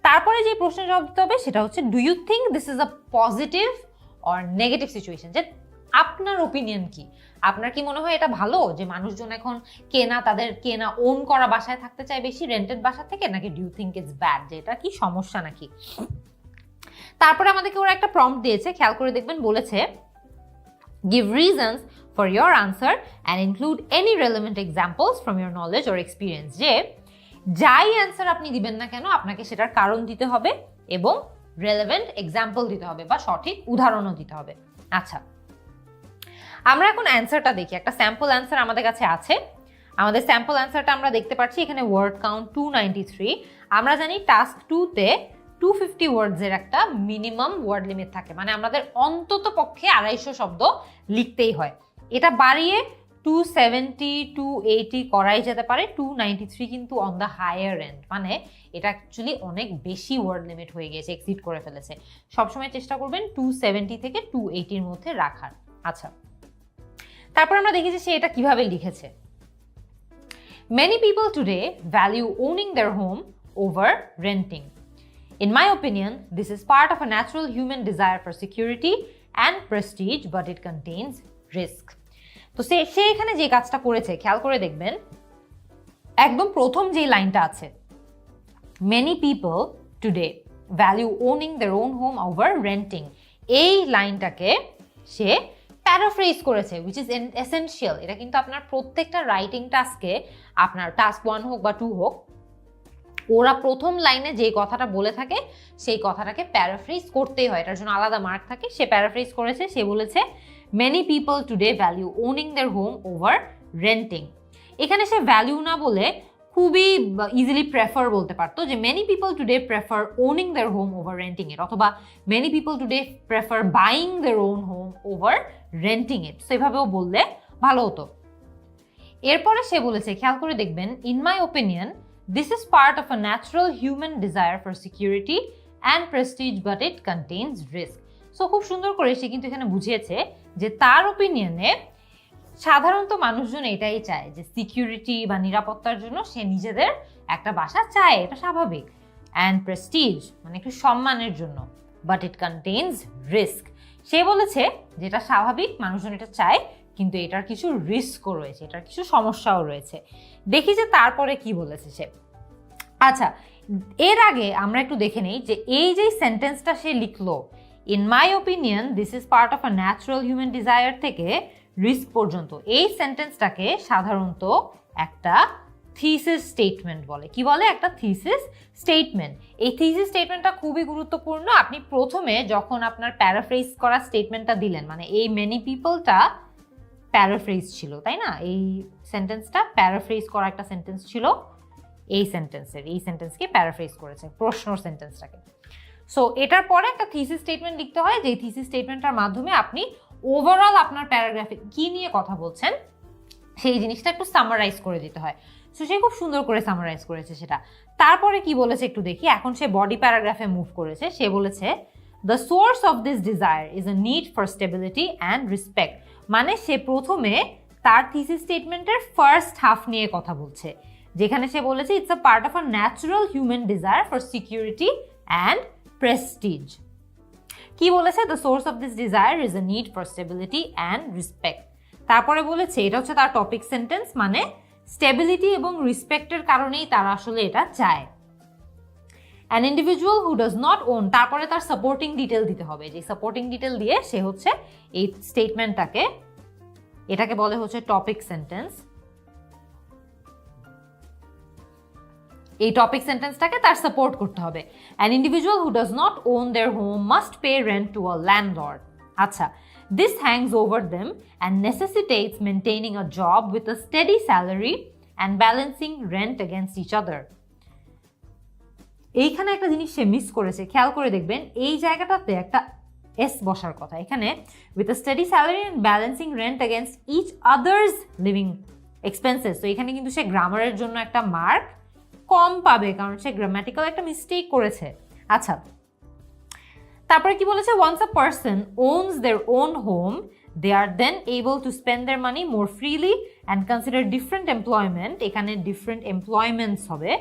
তারপরে যে প্রশ্নের জবাব দিতে হবে সেটা হচ্ছে, do you think this is a positive or negative situation? যে আপনার ওপিনিয়ন কি, আপনার কি মনে হয় এটা ভালো যে মানুষজন এখন তাদের কেনা ওন করা বাসায় থাকতে চায় বেশি রেন্টেড বাসা থেকে, নাকি do you think it's bad, যে এটা কি সমস্যা নাকি? তারপরে আমাদেরকে ওরা একটা প্রম্পট দিয়েছে, খেয়াল করে দেখবেন, বলেছে give reasons for your answer and include any relevant examples from your knowledge or experience. যে যাই অ্যান্সার আপনি দিবেন না কেন আপনাকে সেটার কারণ দিতে হবে এবং রেলেভেন্ট এক্সাম্পল দিতে হবে বা সঠিক উদাহরণও দিতে হবে। আচ্ছা, আমরা এখন অ্যান্সারটা দেখি। একটা স্যাম্পল অ্যান্সার আমাদের কাছে আছে। আমাদের স্যাম্পল অ্যান্সারটা আমরা দেখতে পাচ্ছি এখানে ওয়ার্ড কাউন্ট 293। আমরা জানি টাস্ক 2তে 250 ওয়ার্ডসের একটা মিনিমাম ওয়ার্ড লিমিট থাকে, মানে আমাদের অন্তত পক্ষে 250 শব্দ লিখতেই হয়। এটা বাড়িয়ে 270 280 করাই যেতে পারে, 293 কিন্তু অন দ্য হায়ার এন্ড, মানে এটা অ্যাকচুয়ালি অনেক বেশি ওয়ার্ড লিমিট হয়ে গিয়েছে, এক্সিড করে ফেলেছে। সবসময় চেষ্টা করবেন 270 থেকে 280-র মধ্যে রাখার। আচ্ছা, তারপর আমরা দেখি যে সে এটা কিভাবে লিখেছে। Many people today value owning their home over renting. In my opinion, this is part of a natural human desire for security and prestige, but it contains risk. তো সে এখানে যে কাজটা করেছে খেয়াল করে দেখবেন, একদম প্রথম যে লাইনটা আছে, many people today value owning their own home over renting, এই লাইনটাকে সে প্যারাফ্রেজ করেছে, which is essential. এটা কিন্তু আপনার প্রত্যেকটা রাইটিং টাস্কে, আপনার টাস্ক 1 হোক বা 2 হোক, ওরা প্রথম লাইনে যে কথাটা বলে থাকে সেই কথাটাকে প্যারাফ্রেজ করতেই হয়, এটার জন্য আলাদা মার্ক থাকে। সে প্যারাফ্রেজ করেছে, সে বলেছে many people today value owning their home over renting. এখানে সে ভ্যালিউ না বলে খুবই ইজিলি প্রেফার বলতে পারতো, যে many people today prefer owning their home over renting it, অথবা many people today prefer buying their own home over renting it. সেভাবেও বললে ভালো হতো। এরপরে সে বলেছে, খেয়াল করে দেখবেন, in my opinion this is part of a natural human desire for security and prestige, but it contains risk. So খুব সুন্দর করে সে কিন্তু এখানে বুঝিয়েছে যে তার ওপিনিয়নে সাধারণত মানুষজন এটাই চায় যে সিকিউরিটি বা নিরাপত্তার জন্য সে নিজেদের একটা বাসা চায়, এটা স্বাভাবিক, অ্যান্ড প্রেস্টিজ মানে একটু সম্মানের জন্য, but it contains risk. সে বলেছে যেটা স্বাভাবিক, মানুষজন এটা চায়, কিন্তু এটার কিছু রিস্কও রয়েছে, এটার কিছু সমস্যাও রয়েছে। দেখি যে তারপরে কি বলেছে সে। আচ্ছা, এর আগে আমরা একটু দেখে নেই যে এই যে সেন্টেন্সটা সে লিখলো, in my opinion this is part of a natural human desire থেকে রিস্ক পর্যন্ত, এই সেন্টেন্সটাকে সাধারণত একটা থিসিস স্টেটমেন্ট বলে। কি বলে? একটা থিসিস স্টেটমেন্ট। এই থিসিস স্টেটমেন্টটা খুবই গুরুত্বপূর্ণ। আপনি প্রথমে যখন আপনার প্যারাফ্রেজ করা স্টেটমেন্টটা দিলেন, মানে এই মেনি পিপলটা প্যারাফ্রেজ ছিল, তাই না? এই সেন্টেন্সটা প্যারাফ্রেজ করা একটা সেন্টেন্স ছিল, এই সেন্টেন্সকে প্যারাফ্রেজ করেছে, প্রশ্ন সেন্টেন্সটাকে। সো এটার পরে একটা থিসিস স্টেটমেন্ট লিখতে হয়, যে থিসিস স্টেটমেন্টটার মাধ্যমে আপনি ওভারঅল আপনার প্যারাগ্রাফে কি নিয়ে কথা বলছেন সেই জিনিসটা একটু সামারাইজ করে দিতে হয়। সো সে খুব সুন্দর করে সামারাইজ করেছে সেটা। তারপরে কি বলেছে একটু দেখি। এখন সে বডি প্যারাগ্রাফে মুভ করেছে। সে বলেছে the source of this desire is a need for stability and respect. মানে সে প্রথমে তার থিসিস স্টেটমেন্টের ফার্স্ট হাফ নিয়ে কথা বলছে, যেখানে সে বলেছে it's a part of a natural human desire for security and Prestige. কি বলেছে? The source of this desire is a need for stability and respect. তারপরে বলেছে এটা হচ্ছে তার টপিক সেন্টেন্স, মানে স্টেবিলিটি এবং রেসপেক্টের কারণেই তারা আসলে এটা চায়। An individual who does not own, তারপরে তার সাপোর্টিং ডিটেল দিতে হবে, যে সাপোর্টিং ডিটেল দিয়ে সে হচ্ছে এই স্টেটমেন্টটাকে, এটাকে বলে হচ্ছে টপিক সেন্টেন্স। এই টপিক সেন্টেন্সটাকে তার সাপোর্ট করতে হবে। An individual who does not own their home must pay rent to a landlord. আচ্ছা, this hangs over them and necessitates maintaining a job with a steady salary and balancing rent against each other. এইখানে একটা জিনিস সে মিস করেছে, খেয়াল করে দেখবেন। এই জায়গাটাতে একটা এস বসার কথা এখানে, with a steady salary and balancing rent against each other's living expenses। তো এখানে কিন্তু সে গ্রামারের জন্য একটা মার্ক কম পাবে, কারণ সে গ্রামাটিক্যাল একটা মিস্টেক করেছে। আচ্ছা, তারপরে কি বলেছে? once a person owns their own home they are then able to spend their money more freely and consider different employment, এখানে different employments হবে,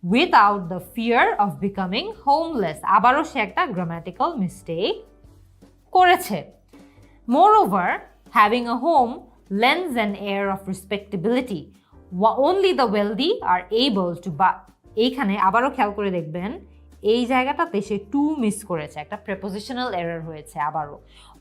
without the fear of becoming homeless। আবারও সে একটা grammatical mistake করেছে। moreover having a home lends an air of respectability, only the wealthy are able to buy। এইখানে আবারও খেয়াল করে দেখবেন, এই জায়গাটাতে সে টু মিস করেছে, একটা প্রেপোজিশনাল এরর হয়েছে আবারও।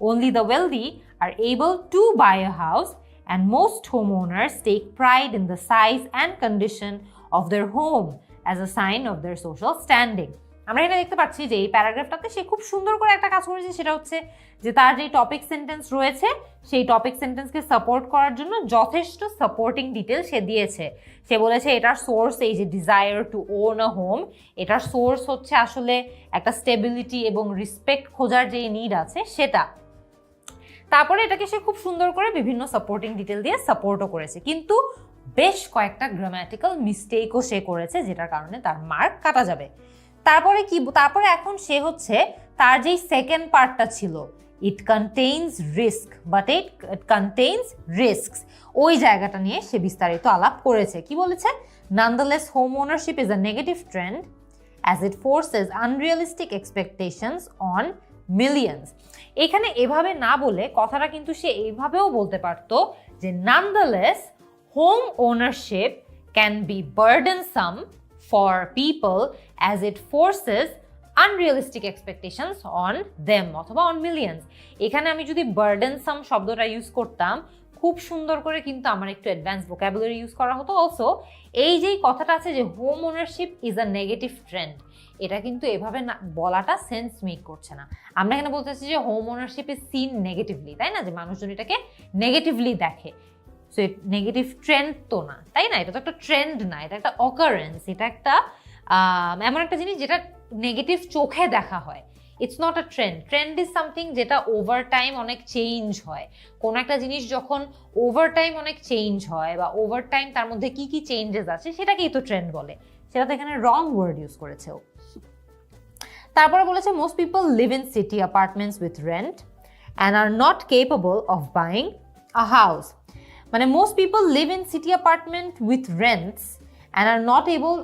only the wealthy are able to buy a house and most homeowners take pride in the size and condition of their home as a sign of their social standing। আমরা এখানে দেখতে পাচ্ছি যে এই প্যারাগ্রাফটাতে সে খুব সুন্দর করে একটা কাজ করেছে, সেটা হচ্ছে যে তার যে টপিক সেন্টেন্স রয়েছে সেই টপিক সেন্টেন্সকে সাপোর্ট করার জন্য যথেষ্ট সাপোর্টিং ডিটেল সে দিয়েছে। সে বলেছে এটার সোর্স এই যে desire to own a home, এটার সোর্স হচ্ছে আসলে একটা স্টেবিলিটি এবং রেসপেক্ট খোঁজার যে নিড আছে সেটা। তারপরে এটাকে সে খুব সুন্দর করে বিভিন্ন সাপোর্টিং ডিটেল দিয়ে সাপোর্টও করেছে, কিন্তু বেশ কয়েকটা গ্রামাটিক্যাল মিস্টেকও সে করেছে, যেটার কারণে তার মার্ক কাটা যাবে। তারপরে এখন সে হচ্ছে তার যেই সেকেন্ড পার্টটা ছিল, it contains risk but it contains risks, ওই জায়গাটা নিয়ে সে বিস্তারিত আলাপ করেছে। কি বলেছে? nonetheless home ownership is a negative trend as it forces unrealistic expectations on millions। এখানে এভাবে না বলে কথাটা কিন্তু সে এইভাবেও বলতে পারতো যে nonetheless home ownership can be burdensome for people as it forces unrealistic expectations on them অথবা on millions। এখানে আমি যদি burdensome শব্দটা ইউজ করতাম খুব সুন্দর করে, কিন্তু আমার একটু অ্যাডভান্স ভোকাবুলারি ইউজ করা হতো। অলসো এই যেই কথাটা আছে যে home ownership is a negative trend, এটা কিন্তু এভাবে না বলাটা সেন্স মেক করছে না। আমরা এখানে বলতে চাচ্ছি যে home ownership is seen negatively, তাই না? যে মানুষজন এটাকে নেগেটিভলি দেখে। সো নেগেটিভ ট্রেন্ড তো না, তাই না? এটা তো একটা ট্রেন্ড না, এটা একটা অকারেন্স, এটা একটা এমন একটা জিনিস যেটা নেগেটিভ চোখে দেখা হয়। It's not a trend. Trend is something যেটা ওভার টাইম অনেক চেঞ্জ হয়। কোনো একটা জিনিস যখন ওভার টাইম অনেক চেঞ্জ হয় বা ওভার টাইম তার মধ্যে কি কি চেঞ্জেস আছে সেটাকেই তো ট্রেন্ড বলে। সেটা তো এখানে রং ওয়ার্ড ইউজ করেছে ও। তারপরে বলেছে most people live in city apartments with rent and are not capable of buying a house. মানে most people live in city apartment with rents and are not able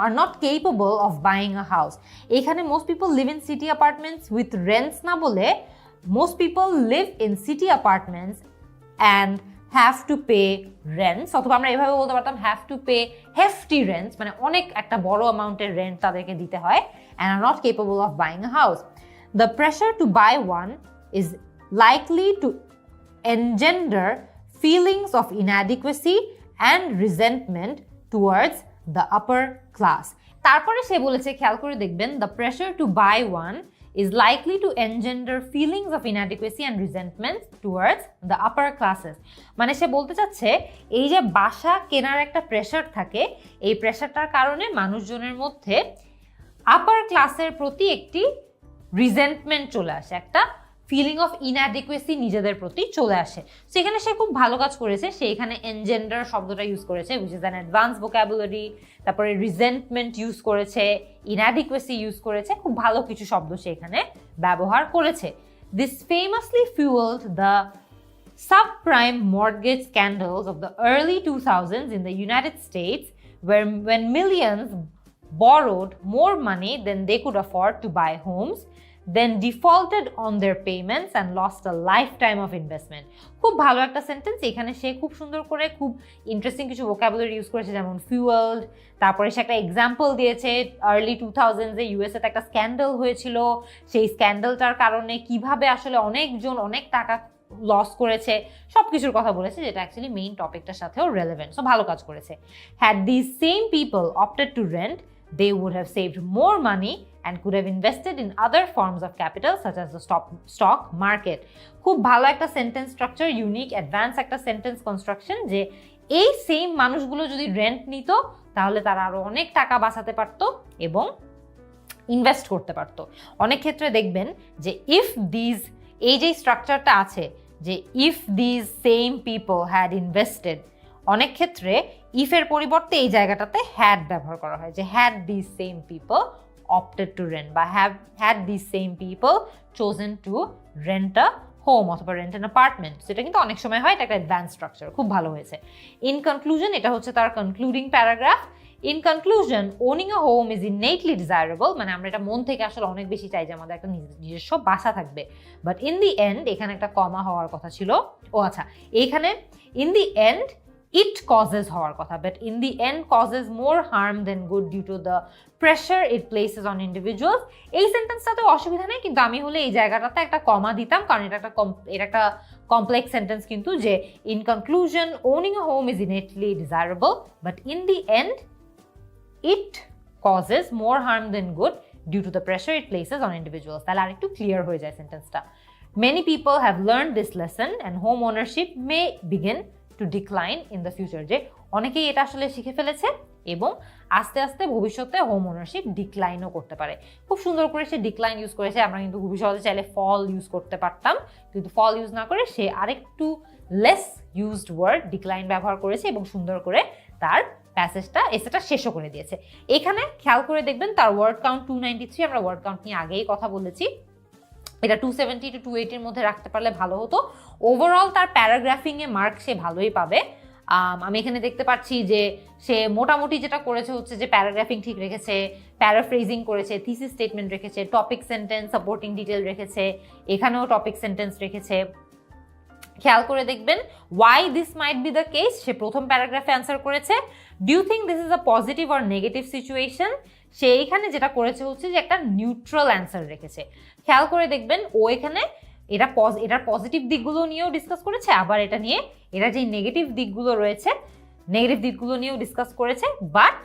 are not capable of buying a house. এখানে most people live in city apartments with rents না বলে most people live in city apartments and have to pay rents, অথবা আমরা এভাবে বলতে পারতাম have to pay hefty rents, মানে অনেক একটা বড় অ্যামাউন্টের রেন্ট তাদেরকে দিতে হয়, and are not capable of buying a house. The pressure to buy one is likely to engender feelings of inadequacy and resentment towards the upper class. তারপরে সে বলেছে, খেয়াল করে দেখবেন, the pressure to buy one is likely to engender feelings of inadequacy and resentment towards the upper classes. মানে সে বলতে চাচ্ছে এই যে বাসা কেনার একটা প্রেশার থাকে, এই প্রেশারটার কারণে মানুষজনের মধ্যে আপার ক্লাসের প্রতি একটি রিজেন্টমেন্ট চলে আসে, একটা ফিলিং অফ ইনঅ্যাডিকুয়েসি নিজেদের প্রতি চলে আসে। সেখানে সে খুব ভালো কাজ করেছে, সে এখানে এনজেন্ডার শব্দটা ইউজ করেছে, which is an advance vocabulary, তারপরে রিজেন্টমেন্ট ইউজ করেছে, ইনঅ্যাডিকুয়েসি ইউজ করেছে, খুব ভালো কিছু শব্দ সে এখানে ব্যবহার করেছে। This ফেমাসলি fuelled the subprime mortgage scandals of the early 2000s in the United States, when millions borrowed more money than they could afford to buy homes, then defaulted on their payments and lost a lifetime of investment. খুব ভালো একটা সেন্টেন্স। এখানে সে খুব সুন্দর করে খুব ইন্টারেস্টিং কিছু ভোকাবুলারি ইউজ করেছে, যেমন ফুয়েলড, তারপরে সে একটা এক্সাম্পল দিয়েছে আর্লি 2000s-এ ইউএসএতে একটা স্ক্যান্ডাল হয়েছিল, সেই স্ক্যান্ডালটার কারণে কিভাবে আসলে অনেকজন অনেক টাকা লস করেছে, সব কিছুর কথা বলেছে, যেটা অ্যাকচুয়ালি মেইন টপিকটার সাথেও রেলেভেন্ট। সো ভালো কাজ করেছে। Had this same people opted to rent, they would have saved more money and could have invested in other forms of capital such as the stock market. খুব ভালো একটা সেন্টেন্স স্ট্রাকচার, ইউনিক অ্যাডভান্স একটা সেন্টেন্স কনস্ট্রাকশন, যে এই সেম মানুষগুলো যদি রেন্ট নিত তাহলে তারা আরো অনেক টাকা বাঁচাতে পারত এবং ইনভেস্ট করতে পারত। অনেক ক্ষেত্রে দেখবেন যে এই যে স্ট্রাকচারটা আছে, যে if these same people had invested, অনেক ক্ষেত্রে ইফের পরিবর্তে এই জায়গাটাতে হ্যাড ব্যবহার করা হয়, যে had this same people opted to rent, বা had this same people chosen to rent a home অথবা রেন্ট অ্যান অ্যাপার্টমেন্ট। সেটা কিন্তু অনেক সময় হয়, এটা একটা অ্যাডভান্স স্ট্রাকচার, খুব ভালো হয়েছে। ইন কনক্লুশন, এটা হচ্ছে তার concluding paragraph. In conclusion, owning a home is innately desirable, মানে আমরা এটা মন থেকে আসলে অনেক বেশি চাই যে আমাদের একটা নিজস্ব বাসা থাকবে, বাট ইন দি এন্ড, এখানে একটা কমা হওয়ার কথা ছিল, ও আচ্ছা, এইখানে in the end it causes হওয়ার কথা, but in the end causes more harm than good due to the pressure it places on individuals. এই সেন্টেন্সটাতে অসুবিধা নেই, কিন্তু আমি হলে এই জায়গাটাতে একটা কমা দিতাম, কারণ এটা একটা কমপ্লেক্স সেন্টেন্স, কিন্তু যে in conclusion owning a home is innately desirable, but in the end it causes more harm than good due to the pressure it places on individuals. তাহলে আরেকটু ক্লিয়ার হয়ে যায় সেন্টেন্সটা। Many people have learned this lesson and home ownership may begin to decline in the future. যে অনেকেই এটা আসলে শিখে ফেলেছে এবং আস্তে আস্তে ভবিষ্যতে হোম ওনারশিপ ডিক্লাইনও করতে পারে। খুব সুন্দর করে সে ডিক্লাইন ইউজ করেছে, আমরা কিন্তু খুবই সহজে চাইলে ফল ইউজ করতে পারতাম, কিন্তু ফল ইউজ না করে সে আরেকটু লেস ইউজড ওয়ার্ড ডিক্লাইন ব্যবহার করেছে এবং সুন্দর করে তার এসেটা শেষও করে দিয়েছে। এখানে খেয়াল করে দেখবেন তার ওয়ার্ড কাউন্ট 293, আমরা ওয়ার্ড কাউন্ট নিয়ে আগেই কথা বলেছি, এটা 270 to 280 মধ্যে রাখতে পারলে ভালো হতো। ওভারঅল তার প্যারাগ্রাফিংয়ে মার্ক সে ভালোই পাবে। আমি এখানে দেখতে পাচ্ছি যে সে মোটামুটি যেটা করেছে হচ্ছে যে প্যারাগ্রাফিং ঠিক রেখেছে, প্যারাফ্রেজিং করেছে, থিসিস স্টেটমেন্ট রেখেছে, টপিক সেন্টেন্স, সাপোর্টিং ডিটেল রেখেছে, এখানেও টপিক সেন্টেন্স রেখেছে। খেয়াল করে দেখবেন why this might be the case, সে প্রথম প্যারাগ্রাফে অ্যান্সার করেছে do you think this is a positive or negative situation, সে এইখানে যেটা করেছে হচ্ছে যে একটা নিউট্রাল অ্যান্সার রেখেছে। খেয়াল করে দেখবেন ও এখানে এটার পজিটিভ দিকগুলো নিয়েও ডিসকাস করেছে, আবার এটা যে নেগেটিভ দিকগুলো রয়েছে নেগেটিভ দিকগুলো নিয়েও ডিসকাস করেছে, বাট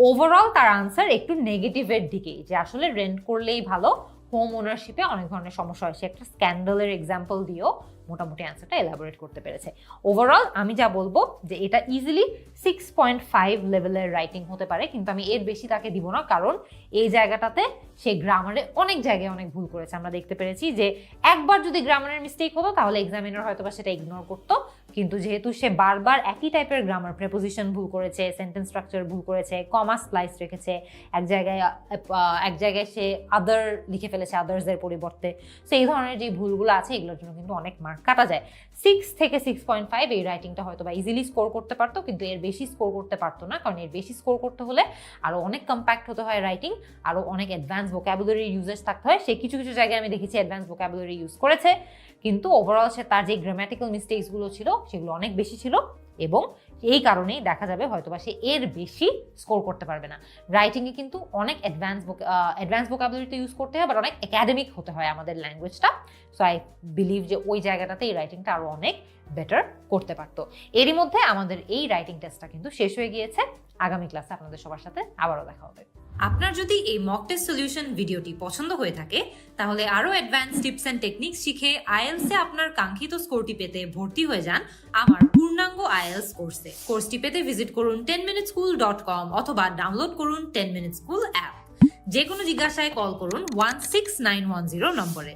ওভারঅল তার আনসার একটু নেগেটিভের দিকেই, যে আসলে রেন্ট করলেই ভালো, হোম ওনারশিপে অনেক ধরনের সমস্যা হয়। সে একটা স্ক্যান্ডালের এক্সাম্পল দিয়েও মোটামুটি অ্যান্সারটা এলাবোরেট করতে পেরেছে। ওভারঅল আমি যা বলবো যে এটা ইজিলি 6.5 লেভেলের রাইটিং হতে পারে, কিন্তু আমি এর বেশি তাকে দিব না, কারণ এই জায়গাটাতে সে গ্রামারে অনেক জায়গায় অনেক ভুল করেছে। আমরা দেখতে পেরেছি যে একবার যদি গ্রামারের মিস্টেক হতো তাহলে এক্সামিনার হয়তো বা সেটা ইগনোর করতো, কিন্তু যেহেতু সে বারবার একই টাইপের গ্রামার, প্রেপোজিশন ভুল করেছে, সেন্টেন্স স্ট্রাকচার ভুল করেছে, কমা স্প্লাইস রেখেছে, এক জায়গায় সে আদার লিখে ফেলেছে আদার্সের পরিবর্তে, সো এই ধরনের যে ভুলগুলো আছে এগুলোর জন্য কিন্তু অনেক মার্ক কাটা যায়। 6 থেকে 6.5 এই রাইটিংটা হয়তো বা ইজিলি স্কোর করতে পারতো, কিন্তু এর বেশি স্কোর করতে পারতো না, কারণ এর বেশি স্কোর করতে হলে আরও অনেক কম্প্যাক্ট হতে হয় রাইটিং, আরও অনেক অ্যাডভান্স ভোকাবুলারি ইউজেস থাকতে হয়। সে কিছু কিছু জায়গায় আমি দেখেছি অ্যাডভান্স ভোকাবুলারি ইউজ করেছে, কিন্তু ওভারঅল সে তার যে গ্রামাটিক্যাল মিস্টেকসগুলো ছিল সেগুলো অনেক বেশি ছিল, এবং এই কারণেই দেখা যাবে হয়তোবা সে এর বেশি স্কোর করতে পারবে না। রাইটিংয়ে কিন্তু অনেক অ্যাডভান্স ভোকাবুলারিতে ইউজ করতে হয়, বাট অনেক একাডেমিক হতে হয় আমাদের ল্যাঙ্গুয়েজটা। সো আই বিলিভ যে ওই জায়গাটাতে এই রাইটিংটা আরও অনেক বেটার করতে পারতো। এরই মধ্যে আমাদের এই রাইটিং টেস্টটা কিন্তু শেষ হয়ে গিয়েছে। আগামী ক্লাসে আপনাদের সবার সাথে আবারও দেখা হবে। আপনার যদি এই মক টেস্ট সলিউশন ভিডিওটি পছন্দ হয়ে থাকে, তাহলে আরও অ্যাডভান্স টিপস অ্যান্ড টেকনিক্স শিখে আইএলসে আপনার কাঙ্ক্ষিত স্কোরটি পেতে ভর্তি হয়ে যান আমার পূর্ণাঙ্গ আইএলস কোর্সে। কোর্সটি পেতে ভিজিট করুন 10minuteschool.com অথবা ডাউনলোড করুন 10 Minute School অ্যাপ। যে কোনো জিজ্ঞাসায় কল করুন 16910 নম্বরে।